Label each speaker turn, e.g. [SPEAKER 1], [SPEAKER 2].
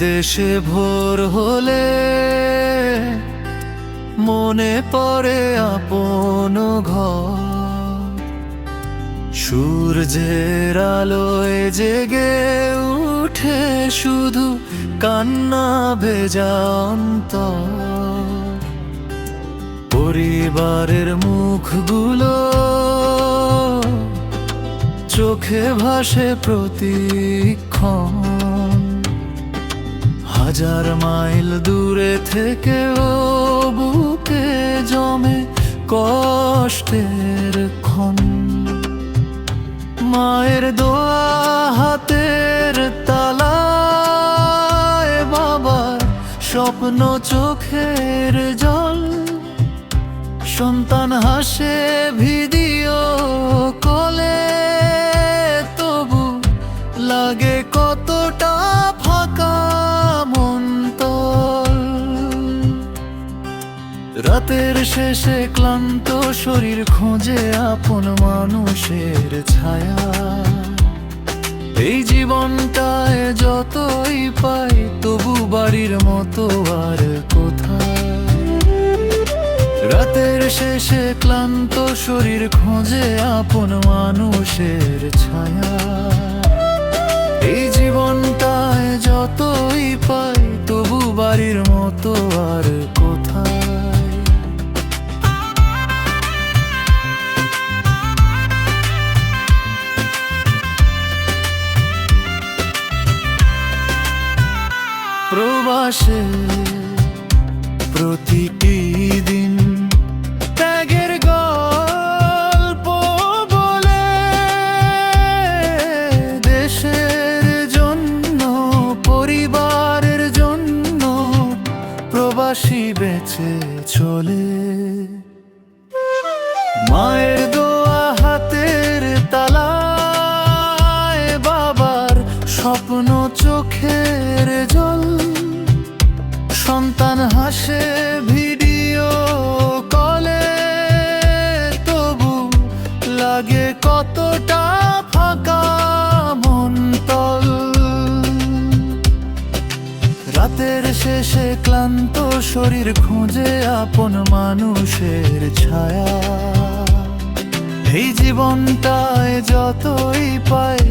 [SPEAKER 1] দেশে ভোর হলে মনে পড়ে আপন ঘর, সূর্যের আলোয় জেগে উঠে শুধু কান্না ভেজা অন্তর। পরিবারের মুখগুলো চোখে ভাসে প্রতিক্ষণ, হাজার মাইল দূরে থেকেও বুকে জমে কষ্টের ক্ষণ। মায়ের দোয়া হাতের তালায়, বাবার স্বপ্ন চোখের জল, সন্তান হাসে ভিডিও কলে, তবু লাগে কতটা ফাঁকা মন তোর। রাতের শেষে ক্লান্ত শরীর খোঁজে আপন মানুষের ছায়া, এই জীবনটায় যতই পাই তবু বাড়ির মতো আর কোথায়। রাতের শেষে ক্লান্ত শরীর খোঁজে আপন মানুষের ছায়া, এই জীবনটায় যতই পাই তবু বাড়ির মতো আর কোথায়। প্রবাসে প্রতিটি দিন ত্যাগের গল্প বলে, দেশের জন্য পরিবারের জন্য প্রবাসী বেঁচে চলে। মায়ের দোয়া হাতের তালায়, বাবার স্বপ্ন চোখের জল, সন্তান হাসে ভিডিও কলে, তবু লাগে কতটা ফাঁকা মন তল। রাতের শেষে ক্লান্ত শরীর খোঁজে আপন মানুষের ছায়া, এই জীবনটায় যতই পাই